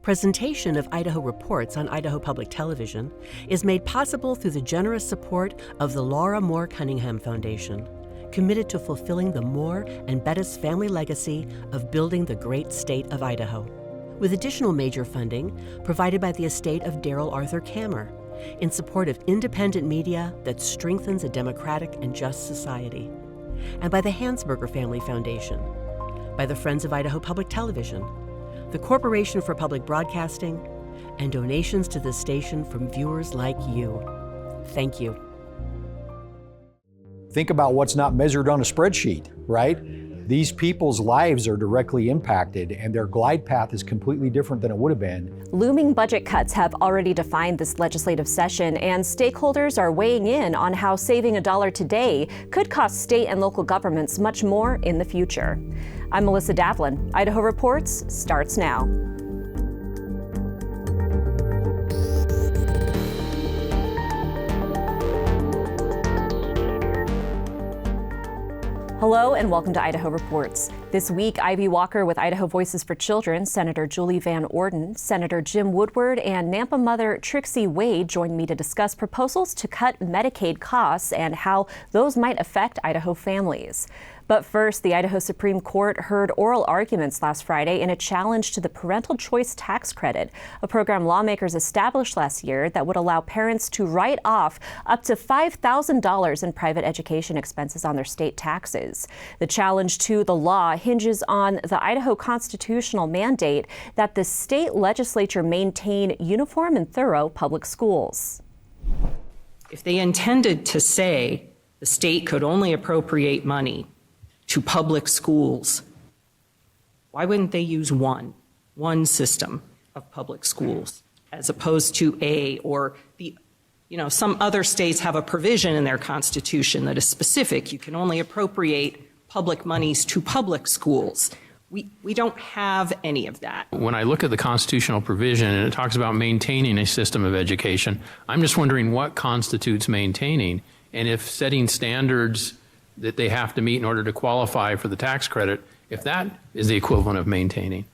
Presentation of Idaho Reports on Idaho Public Television is made possible through the generous support of the Laura Moore Cunningham Foundation, committed to fulfilling the Moore and Bettis family legacy of building the great state of Idaho, with additional major funding provided by the estate of Darrell Arthur Kammer in support of independent media that strengthens a democratic and just society, and by the Hansberger Family Foundation, by the Friends of Idaho Public Television, the Corporation for Public Broadcasting, and donations to this station from viewers like you. Thank you. Think about what's not measured on a spreadsheet, right? These people's lives are directly impacted, and their glide path is completely different than it would have been. Looming budget cuts have already defined this legislative session, and stakeholders are weighing in on how saving $1 today could cost state and local governments much more in the future. I'm Melissa Davlin. Idaho Reports starts now. Hello and welcome to Idaho Reports. This week, Ivy Walker with Idaho Voices for Children, Senator Julie Van Orden, Senator Jim Woodward, and Nampa mother Trixie Wade joined me to discuss proposals to cut Medicaid costs and how those might affect Idaho families. But first, the Idaho Supreme Court heard oral arguments last Friday in a challenge to the Parental Choice Tax Credit, a program lawmakers established last year that would allow parents to write off up to $5,000 in private education expenses on their state taxes. The challenge to the law hinges on the Idaho constitutional mandate that the state legislature maintain uniform and thorough public schools. If they intended to say the state could only appropriate money to public schools, why wouldn't they use one system of public schools as opposed to some other states have a provision in their constitution that is specific. You can only appropriate public monies to public schools. We don't have any of that. When I look at the constitutional provision and it talks about maintaining a system of education, I'm just wondering what constitutes maintaining, and if setting standards that they have to meet in order to qualify for the tax credit, if that is the equivalent of maintaining.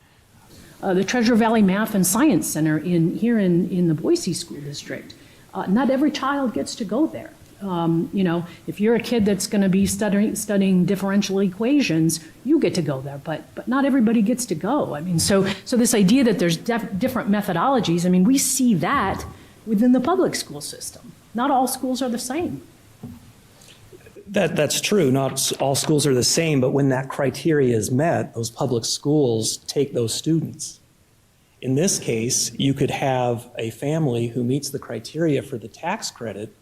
The Treasure Valley Math and Science Center here in the Boise School District, not every child gets to go there. If you're a kid that's going to be studying differential equations, you get to go there, but not everybody gets to go. I mean, so this idea that there's different methodologies, I mean, we see that within the public school system. Not all schools are the same. That's true. Not all schools are the same, but when that criteria is met, those public schools take those students. In this case, you could have a family who meets the criteria for the tax credit,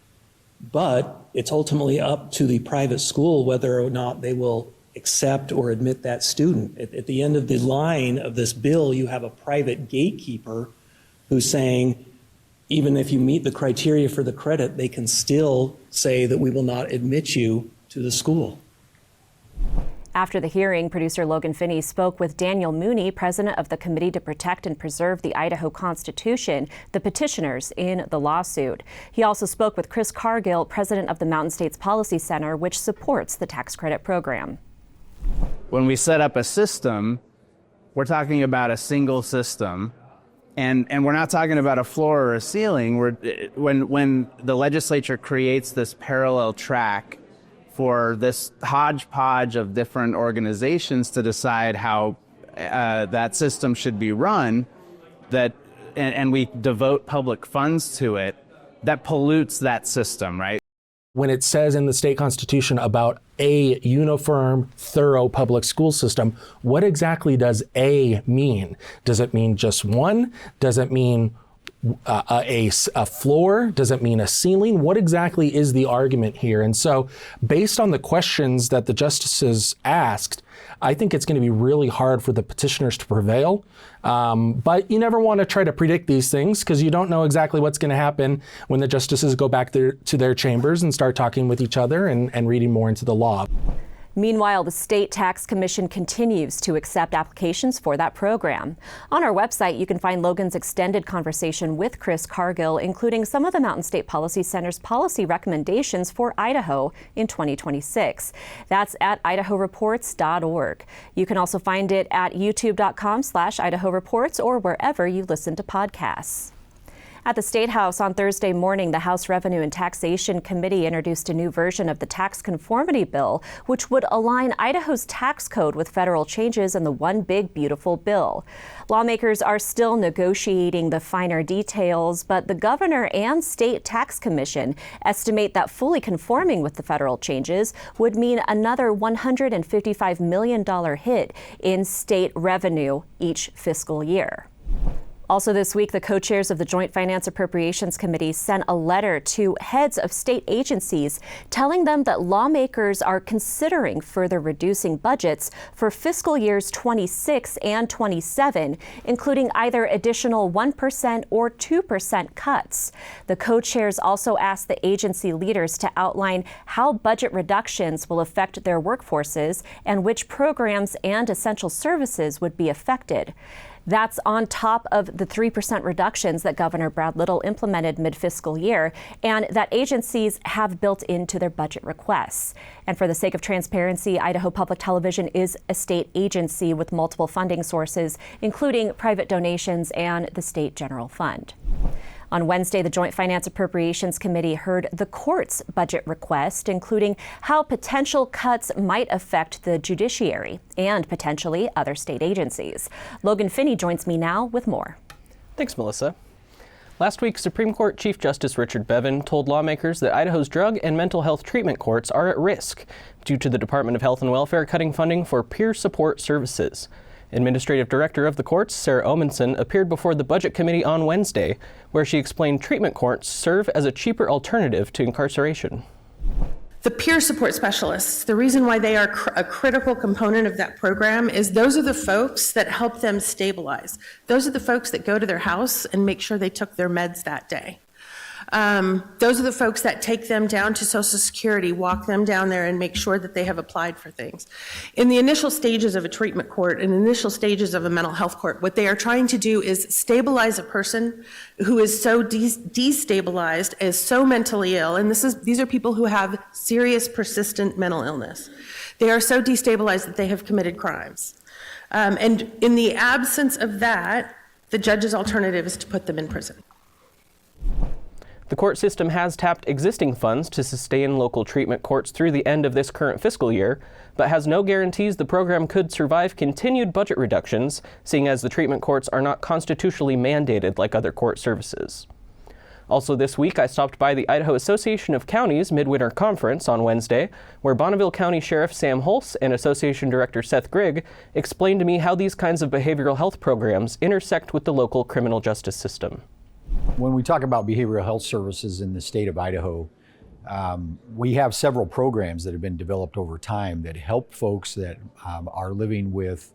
but it's ultimately up to the private school whether or not they will accept or admit that student. At the end of the line of this bill, you have a private gatekeeper who's saying, even if you meet the criteria for the credit, they can still say that we will not admit you to the school. After the hearing, producer Logan Finney spoke with Daniel Mooney, president of the Committee to Protect and Preserve the Idaho Constitution, the petitioners in the lawsuit. He also spoke with Chris Cargill, president of the Mountain States Policy Center, which supports the tax credit program. When we set up a system, we're talking about a single system. And we're not talking about a floor or a ceiling. When the legislature creates this parallel track for this hodgepodge of different organizations to decide how that system should be run, and we devote public funds to it, that pollutes that system, right? When it says in the state constitution about a uniform, thorough public school system, what exactly does A mean? Does it mean just one? Does it mean a floor? Does it mean a ceiling? What exactly is the argument here? And so based on the questions that the justices asked, I think it's going to be really hard for the petitioners to prevail. But you never want to try to predict these things because you don't know exactly what's going to happen when the justices go back to their chambers and start talking with each other and reading more into the law. Meanwhile, the State Tax Commission continues to accept applications for that program. On our website, you can find Logan's extended conversation with Chris Cargill, including some of the Mountain State Policy Center's policy recommendations for Idaho in 2026. That's at idahoreports.org. You can also find it at youtube.com/idahoreports or wherever you listen to podcasts. At the State House on Thursday morning, the House Revenue and Taxation Committee introduced a new version of the tax conformity bill, which would align Idaho's tax code with federal changes in the One Big Beautiful Bill. Lawmakers are still negotiating the finer details, but the governor and State Tax Commission estimate that fully conforming with the federal changes would mean another $155 million hit in state revenue each fiscal year. Also this week, the co-chairs of the Joint Finance Appropriations Committee sent a letter to heads of state agencies telling them that lawmakers are considering further reducing budgets for fiscal years 26 and 27, including either additional 1% or 2% cuts. The co-chairs also asked the agency leaders to outline how budget reductions will affect their workforces and which programs and essential services would be affected. That's on top of the 3% reductions that Governor Brad Little implemented mid-fiscal year and that agencies have built into their budget requests. And for the sake of transparency, Idaho Public Television is a state agency with multiple funding sources, including private donations and the State General Fund. On Wednesday, the Joint Finance Appropriations Committee heard the court's budget request, including how potential cuts might affect the judiciary and potentially other state agencies. Logan Finney joins me now with more. Thanks, Melissa. Last week, Supreme Court Chief Justice Richard Bevin told lawmakers that Idaho's drug and mental health treatment courts are at risk due to the Department of Health and Welfare cutting funding for peer support services. Administrative Director of the courts, Sarah Omenson, appeared before the Budget Committee on Wednesday, where she explained treatment courts serve as a cheaper alternative to incarceration. The peer support specialists, the reason why they are a critical component of that program is those are the folks that help them stabilize. Those are the folks that go to their house and make sure they took their meds that day. Those are the folks that take them down to Social Security, walk them down there and make sure that they have applied for things. In the initial stages of a treatment court and initial stages of a mental health court, what they are trying to do is stabilize a person who is so destabilized, is so mentally ill, and these are people who have serious persistent mental illness. They are so destabilized that they have committed crimes. And in the absence of that, the judge's alternative is to put them in prison. The court system has tapped existing funds to sustain local treatment courts through the end of this current fiscal year, but has no guarantees the program could survive continued budget reductions, seeing as the treatment courts are not constitutionally mandated like other court services. Also this week, I stopped by the Idaho Association of Counties Midwinter Conference on Wednesday, where Bonneville County Sheriff Sam Hulse and Association Director Seth Grigg explained to me how these kinds of behavioral health programs intersect with the local criminal justice system. When we talk about behavioral health services in the state of Idaho, we have several programs that have been developed over time that help folks that are living with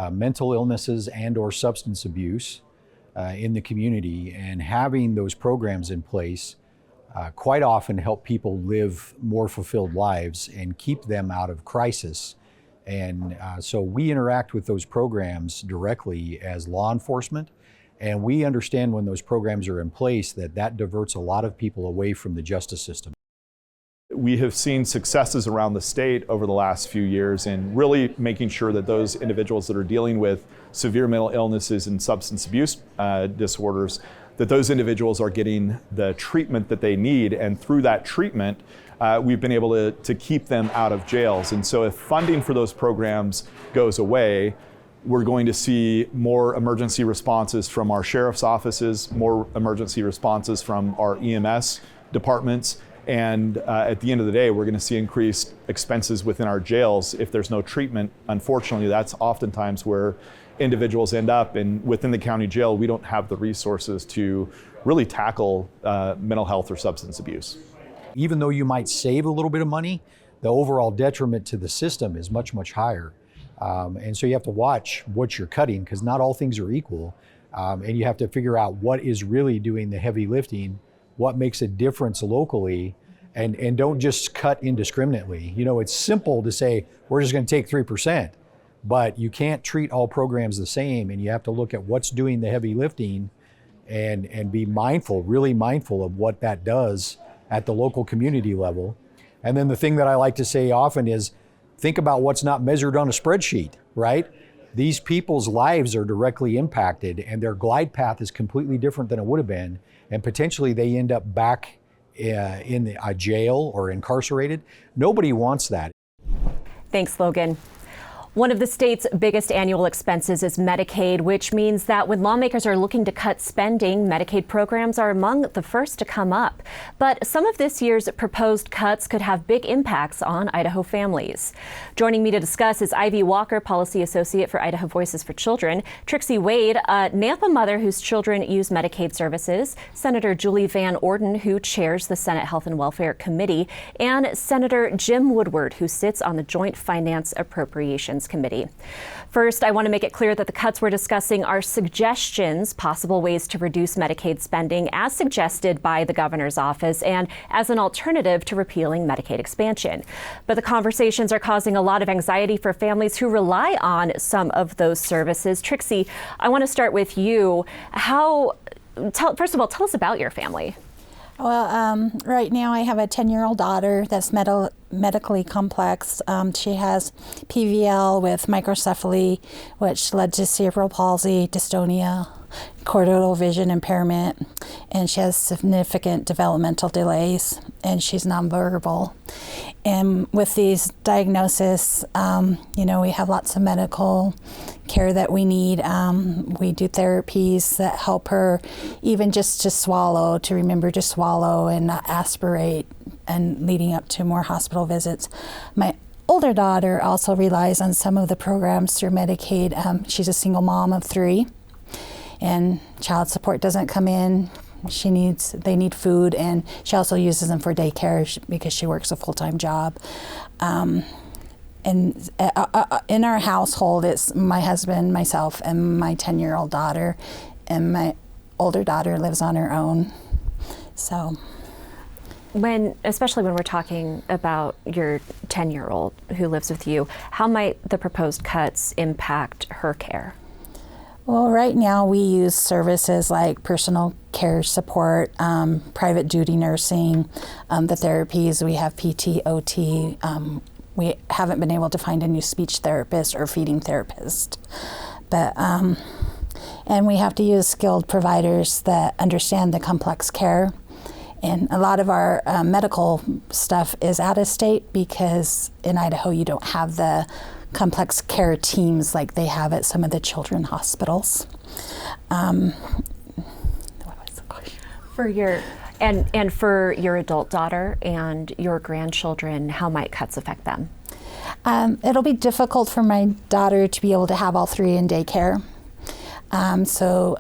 mental illnesses and or substance abuse in the community, and having those programs in place quite often help people live more fulfilled lives and keep them out of crisis. And so we interact with those programs directly as law enforcement. And we understand when those programs are in place that diverts a lot of people away from the justice system. We have seen successes around the state over the last few years in really making sure that those individuals that are dealing with severe mental illnesses and substance abuse disorders, that those individuals are getting the treatment that they need. And through that treatment, we've been able to keep them out of jails. And so if funding for those programs goes away, we're going to see more emergency responses from our sheriff's offices, more emergency responses from our EMS departments, and at the end of the day, we're going to see increased expenses within our jails if there's no treatment. Unfortunately, that's oftentimes where individuals end up, and within the county jail, we don't have the resources to really tackle mental health or substance abuse. Even though you might save a little bit of money, the overall detriment to the system is much, much higher. And so you have to watch what you're cutting, because not all things are equal. And you have to figure out what is really doing the heavy lifting, what makes a difference locally, and don't just cut indiscriminately. You know, it's simple to say, we're just going to take 3%, but you can't treat all programs the same, and you have to look at what's doing the heavy lifting and be mindful, really mindful of what that does at the local community level. And then the thing that I like to say often is, think about what's not measured on a spreadsheet, right? These people's lives are directly impacted, and their glide path is completely different than it would have been, and potentially they end up back in a jail or incarcerated. Nobody wants that. Thanks, Logan. One of the state's biggest annual expenses is Medicaid, which means that when lawmakers are looking to cut spending, Medicaid programs are among the first to come up. But some of this year's proposed cuts could have big impacts on Idaho families. Joining me to discuss is Ivy Walker, Policy Associate for Idaho Voices for Children, Trixie Wade, a Nampa mother whose children use Medicaid services, Senator Julie Van Orden, who chairs the Senate Health and Welfare Committee, and Senator Jim Woodward, who sits on the Joint Finance Appropriations Committee. First, I want to make it clear that the cuts we're discussing are suggestions, possible ways to reduce Medicaid spending as suggested by the governor's office and as an alternative to repealing Medicaid expansion. But the conversations are causing a lot of anxiety for families who rely on some of those services. Trixie, I want to start with you. First of all, tell us about your family. Well, right now I have a 10-year-old daughter that's medically complex. She has PVL with microcephaly, which led to cerebral palsy, dystonia, cortical vision impairment, and she has significant developmental delays, and she's nonverbal. And with these diagnoses, we have lots of medical care that we need. We do therapies that help her even just to swallow, to remember to swallow and not aspirate, and leading up to more hospital visits. My older daughter also relies on some of the programs through Medicaid. She's a single mom of 3, and child support doesn't come in. They need food, and she also uses them for daycare because she works a full-time job. And in our household, it's my husband, myself, and my 10-year-old daughter, and my older daughter lives on her own. So, especially when we're talking about your 10-year-old who lives with you, how might the proposed cuts impact her care? Well, right now we use services like personal care support, private duty nursing, the therapies. We have PT, OT. We haven't been able to find a new speech therapist or feeding therapist. But, and we have to use skilled providers that understand the complex care. And a lot of our medical stuff is out of state because in Idaho you don't have the complex care teams like they have at some of the children's hospitals. What was the question? For your adult daughter and your grandchildren, how might cuts affect them? It'll be difficult for my daughter to be able to have all 3 in daycare. So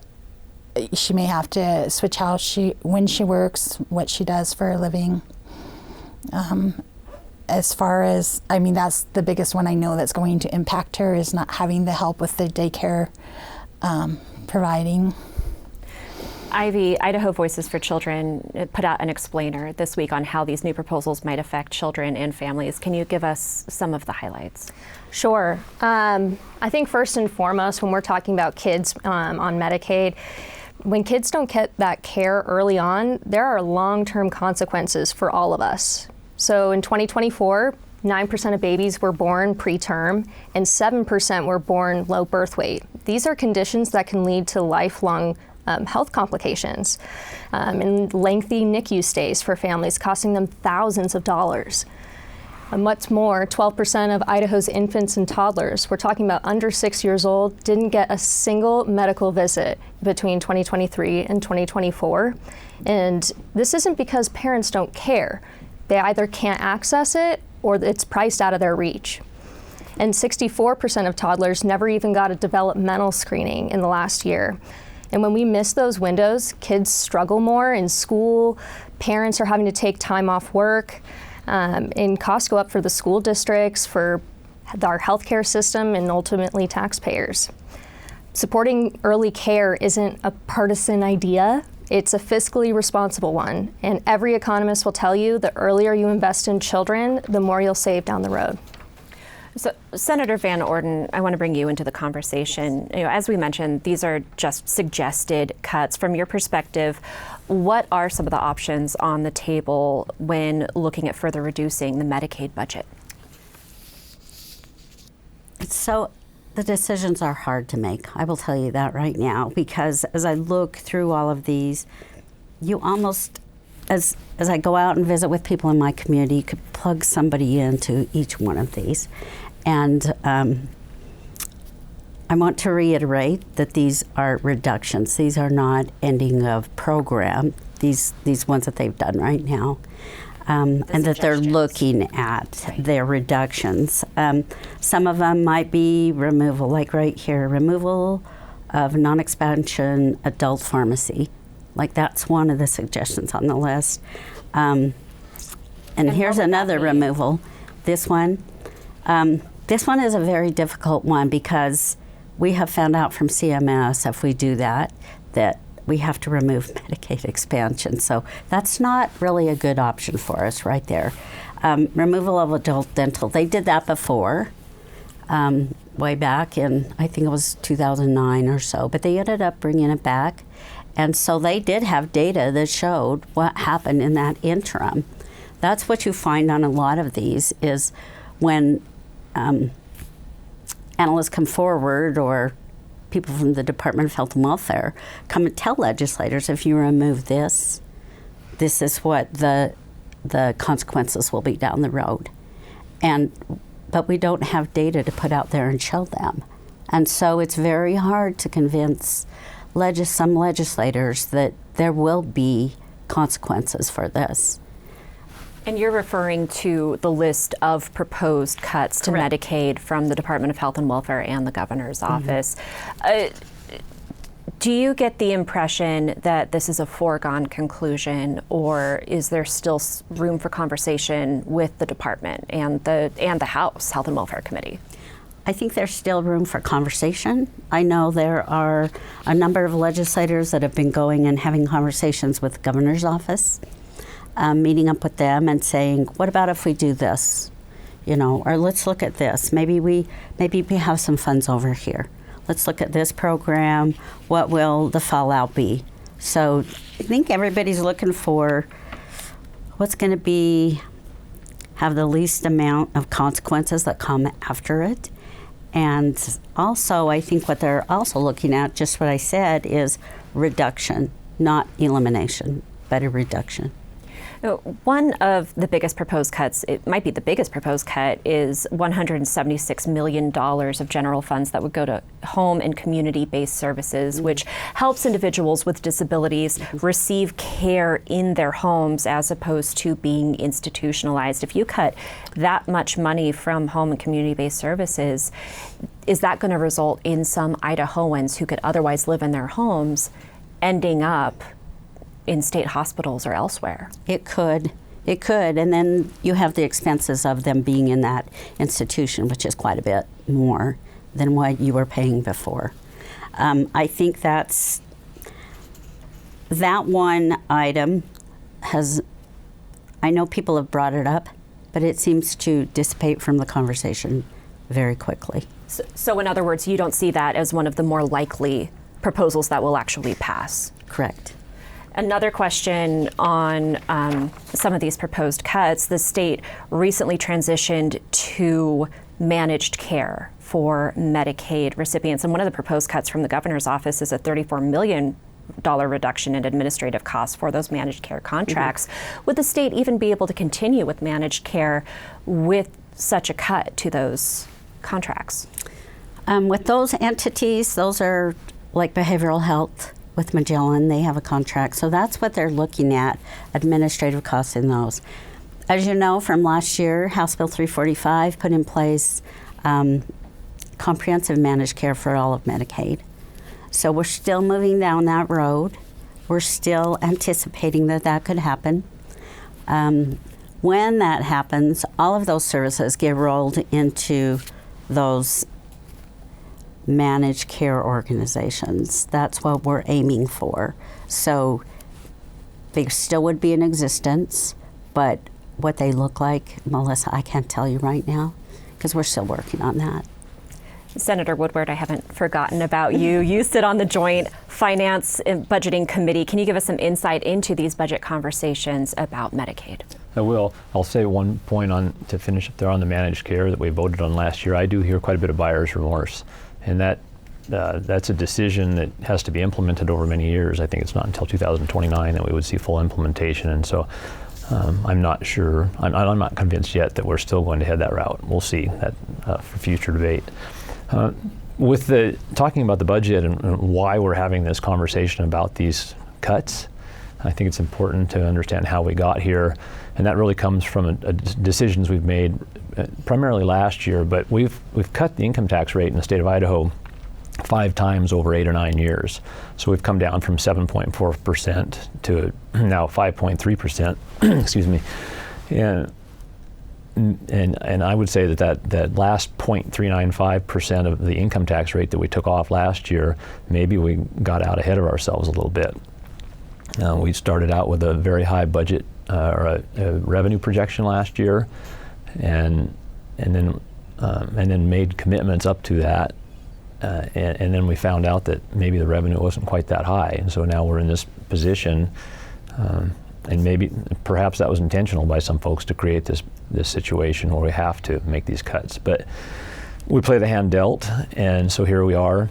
she may have to switch when she works, what she does for a living. As far as, that's the biggest one I know that's going to impact her, is not having the help with the daycare providing. Ivy, Idaho Voices for Children put out an explainer this week on how these new proposals might affect children and families. Can you give us some of the highlights? Sure. I think first and foremost, when we're talking about kids on Medicaid, when kids don't get that care early on, there are long-term consequences for all of us. So in 2024, 9% of babies were born preterm and 7% were born low birth weight. These are conditions that can lead to lifelong health complications and lengthy NICU stays for families, costing them thousands of dollars. And what's more, 12% of Idaho's infants and toddlers, we're talking about under 6 years old, didn't get a single medical visit between 2023 and 2024. And this isn't because parents don't care. They either can't access it or it's priced out of their reach. And 64% of toddlers never even got a developmental screening in the last year. And when we miss those windows, kids struggle more in school, parents are having to take time off work, and costs go up for the school districts, for our healthcare system, and ultimately taxpayers. Supporting early care isn't a partisan idea. It's a fiscally responsible one, and every economist will tell you the earlier you invest in children, the more you'll save down the road. So, Senator Van Orden, I want to bring you into the conversation. As we mentioned, these are just suggested cuts. From your perspective, what are some of the options on the table when looking at further reducing the Medicaid budget? So the decisions are hard to make. I will tell you that right now, because as I look through all of these, you almost, as I go out and visit with people in my community, you could plug somebody into each one of these. And I want to reiterate that these are reductions. These are not ending of program, these ones that they've done right now. And that they're looking at their reductions. Some of them might be removal, like right here, removal of non-expansion adult pharmacy. Like that's one of the suggestions on the list. And here's another removal. This one is a very difficult one because we have found out from CMS if we do that we have to remove Medicaid expansion. So that's not really a good option for us right there. Removal of adult dental, they did that before, way back in, I think it was 2009 or so, but they ended up bringing it back. And so they did have data that showed what happened in that interim. That's what you find on a lot of these is when analysts come forward or people from the Department of Health and Welfare come and tell legislators, if you remove this, this is what the consequences will be down the road. But we don't have data to put out there and show them. And so it's very hard to convince some legislators that there will be consequences for this. And you're referring to the list of proposed cuts to Medicaid from the Department of Health and Welfare and the governor's office. Do you get the impression that this is a foregone conclusion, or is there still room for conversation with the department and the House Health and Welfare Committee? I think there's still room for conversation. I know there are a number of legislators that have been going and having conversations with the governor's office. Meeting up with them and saying, what about if we do this? Or let's look at this. Maybe we have some funds over here. Let's look at this program. What will the fallout be? So I think everybody's looking for what's going to have the least amount of consequences that come after it. And also, I think what they're also looking at, just what I said, is reduction, not elimination, but a reduction. One of the biggest proposed cuts, it might be the biggest proposed cut, is $176 million of general funds that would go to home and community-based services, which helps individuals with disabilities receive care in their homes as opposed to being institutionalized. If you cut that much money from home and community-based services, is that going to result in some Idahoans who could otherwise live in their homes ending up in state hospitals or elsewhere? It could. And then you have the expenses of them being in that institution, which is quite a bit more than what you were paying before. I think that one item I know people have brought it up, but it seems to dissipate from the conversation very quickly. So in other words, you don't see that as one of the more likely proposals that will actually pass? Correct. Another question on some of these proposed cuts. The state recently transitioned to managed care for Medicaid recipients. And one of the proposed cuts from the governor's office is a $34 million reduction in administrative costs for those managed care contracts. Would the state even be able to continue with managed care with such a cut to those contracts? With those entities, those are like behavioral health. With Magellan, they have a contract. So that's what they're looking at, administrative costs in those. As you know from last year, House Bill 345 put in place comprehensive managed care for all of Medicaid. So we're still moving down that road. We're still anticipating that could happen. When that happens, all of those services get rolled into those managed care organizations. That's what we're aiming for. So they still would be in existence, but what they look like, Melissa, I can't tell you right now because we're still working on that. Senator Woodward, I haven't forgotten about you. You sit on the Joint Finance and Budgeting Committee. Can you give us some insight into these budget conversations about Medicaid? I will. I'll say one point on to finish up there on the managed care that we voted on last year. I do hear quite a bit of buyer's remorse, and that's a decision that has to be implemented over many years. I think it's not until 2029 that we would see full implementation, and so I'm not sure. I'm not convinced yet that we're still going to head that route. We'll see that for future debate. With talking about the budget and why we're having this conversation about these cuts, I think it's important to understand how we got here, and that really comes from decisions we've made primarily last year. But we've cut the income tax rate in the state of Idaho 5 times over 8 or 9 years. So we've come down from 7.4% to now 5.3%. Excuse me, and I would say that last 0.395% of the income tax rate that we took off last year, maybe we got out ahead of ourselves a little bit. We started out with a very high budget or a revenue projection last year, and then made commitments up to that, and then we found out that maybe the revenue wasn't quite that high, and so now we're in this position. And perhaps that was intentional by some folks to create this situation where we have to make these cuts. But we play the hand dealt, and so here we are,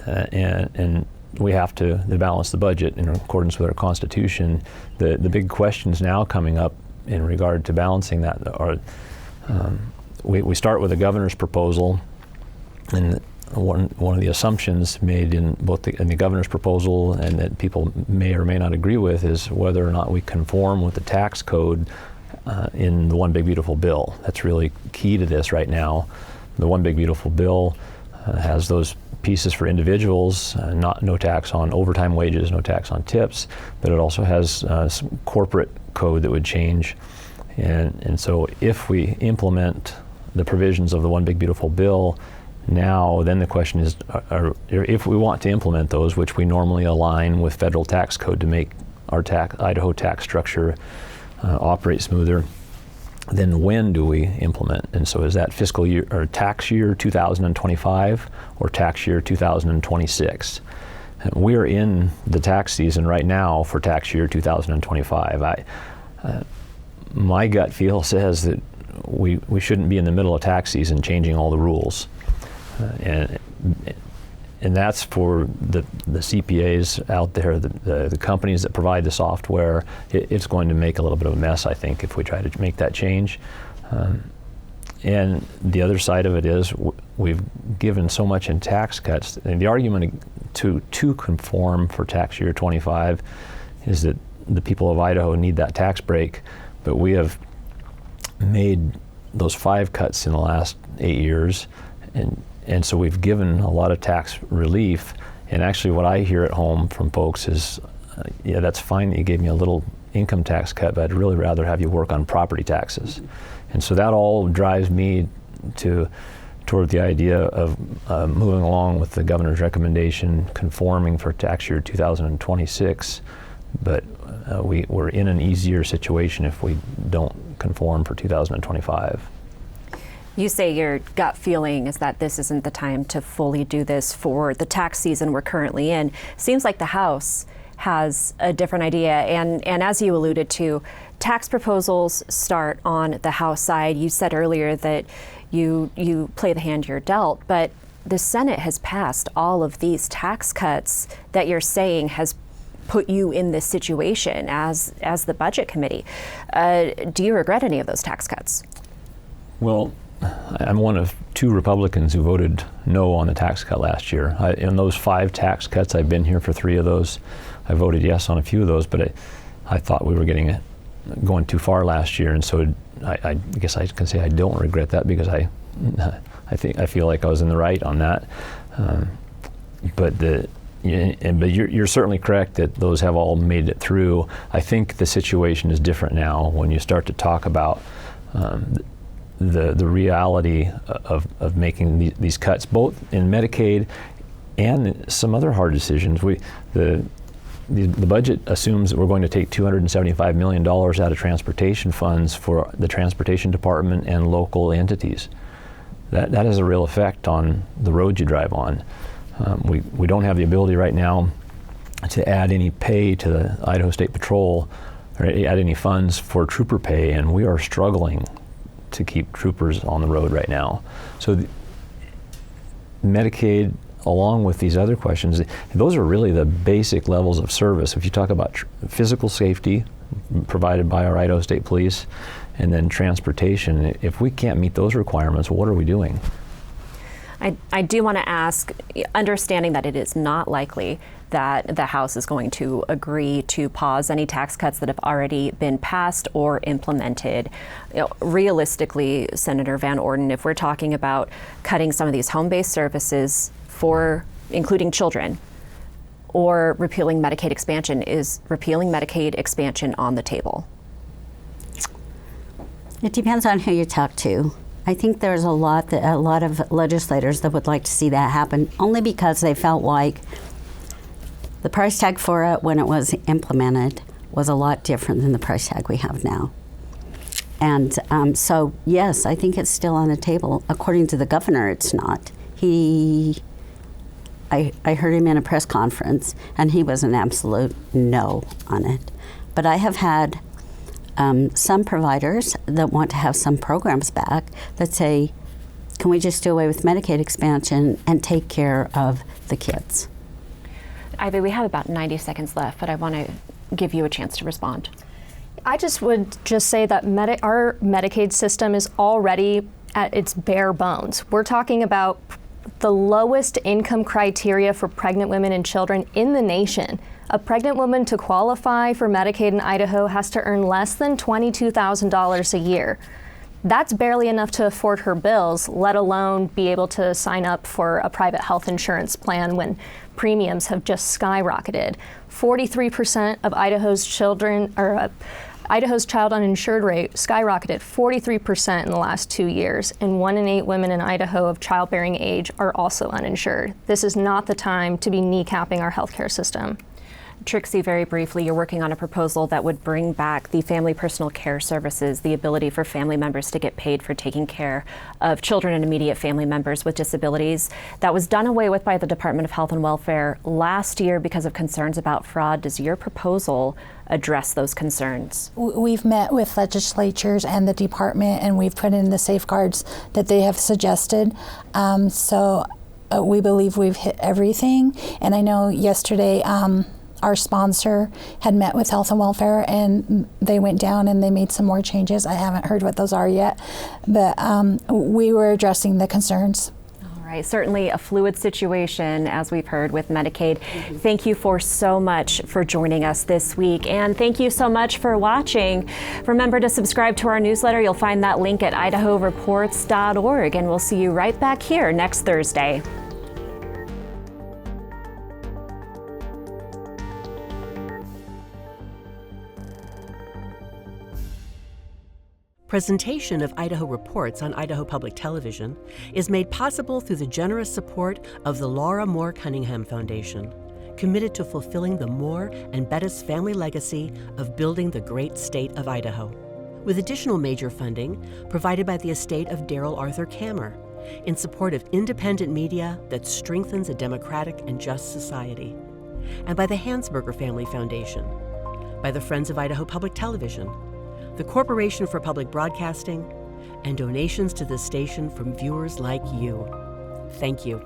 and we have to balance the budget in accordance with our Constitution. The big questions now coming up in regard to balancing that are, we start with the governor's proposal, and one of the assumptions made in both in the governor's proposal and that people may or may not agree with is whether or not we conform with the tax code in the One Big Beautiful Bill. That's really key to this right now. The One Big Beautiful Bill has those pieces for individuals, no tax on overtime wages, no tax on tips, but it also has some corporate code that would change. And so if we implement the provisions of the One Big Beautiful Bill, now, then the question is, if we want to implement those, which we normally align with federal tax code to make our Idaho tax structure operate smoother, then when do we implement? And so is that fiscal year or tax year 2025 or tax year 2026? We are in the tax season right now for tax year 2025. My gut feel says that we shouldn't be in the middle of tax season changing all the rules. And that's for the CPAs out there, the companies that provide the software. It's going to make a little bit of a mess, I think, if we try to make that change. And the other side of it is we've given so much in tax cuts. And the argument to conform for tax year 25 is that the people of Idaho need that tax break, but we have made those 5 cuts in the last 8 years, and so we've given a lot of tax relief. And actually what I hear at home from folks is, yeah, that's fine that you gave me a little income tax cut, but I'd really rather have you work on property taxes. And so that all drives me toward the idea of moving along with the governor's recommendation, conforming for tax year 2026, but we're in an easier situation if we don't conform for 2025. You say your gut feeling is that this isn't the time to fully do this for the tax season we're currently in. Seems like the House has a different idea, and as you alluded to, tax proposals start on the House side. You said earlier that you play the hand you're dealt, but the Senate has passed all of these tax cuts that you're saying has put you in this situation as the Budget Committee. Do you regret any of those tax cuts? Well, I'm one of 2 Republicans who voted no on the tax cut last year. In those 5 tax cuts, I've been here for 3 of those. I voted yes on a few of those, but I thought we were going too far last year, and so I guess I can say I don't regret that because I feel like I was in the right on that. But you're certainly correct that those have all made it through. I think the situation is different now when you start to talk about the reality of making these cuts, both in Medicaid and some other hard decisions. the budget assumes that we're going to take $275 million out of transportation funds for the transportation department and local entities. That has a real effect on the roads you drive on. We don't have the ability right now to add any pay to the Idaho State Patrol or add any funds for trooper pay, and we are struggling to keep troopers on the road right now. So Medicaid, along with these other questions, those are really the basic levels of service. If you talk about physical safety provided by our Idaho State Police, and then transportation, if we can't meet those requirements, what are we doing? I do want to ask, understanding that it is not likely that the House is going to agree to pause any tax cuts that have already been passed or implemented. Realistically, Senator Van Orden, if we're talking about cutting some of these home-based services for including children, or repealing Medicaid expansion, is repealing Medicaid expansion on the table? It depends on who you talk to. I think there's a lot of legislators that would like to see that happen, only because they felt like the price tag for it when it was implemented was a lot different than the price tag we have now. And so, yes, I think it's still on the table. According to the governor, it's not. I heard him in a press conference, and he was an absolute no on it. But I have had some providers that want to have some programs back that say, can we just do away with Medicaid expansion and take care of the kids? Ivy, we have about 90 seconds left, but I want to give you a chance to respond. I would say that our Medicaid system is already at its bare bones. We're talking about the lowest income criteria for pregnant women and children in the nation. A pregnant woman to qualify for Medicaid in Idaho has to earn less than $22,000 a year. That's barely enough to afford her bills, let alone be able to sign up for a private health insurance plan when premiums have just skyrocketed. 43% of Idaho's children, or Idaho's child uninsured rate skyrocketed 43% in the last 2 years, and 1 in 8 women in Idaho of childbearing age are also uninsured. This is not the time to be kneecapping our healthcare system. Trixie, very briefly, you're working on a proposal that would bring back the family personal care services, the ability for family members to get paid for taking care of children and immediate family members with disabilities. That was done away with by the Department of Health and Welfare last year because of concerns about fraud. Does your proposal address those concerns? We've met with legislatures and the department, and we've put in the safeguards that they have suggested. We believe we've hit everything. And I know yesterday, our sponsor had met with Health and Welfare, and they went down and they made some more changes. I haven't heard what those are yet, but we were addressing the concerns. All right, certainly a fluid situation, as we've heard with Medicaid. Thank you so much for joining us this week, and thank you so much for watching. Remember to subscribe to our newsletter. You'll find that link at idahoreports.org, and we'll see you right back here next Thursday. Presentation of Idaho Reports on Idaho Public Television is made possible through the generous support of the Laura Moore Cunningham Foundation, committed to fulfilling the Moore and Bettis family legacy of building the great state of Idaho, with additional major funding provided by the estate of Darrell Arthur Kammer in support of independent media that strengthens a democratic and just society, and by the Hansberger Family Foundation, by the Friends of Idaho Public Television, the Corporation for Public Broadcasting, and donations to this station from viewers like you. Thank you.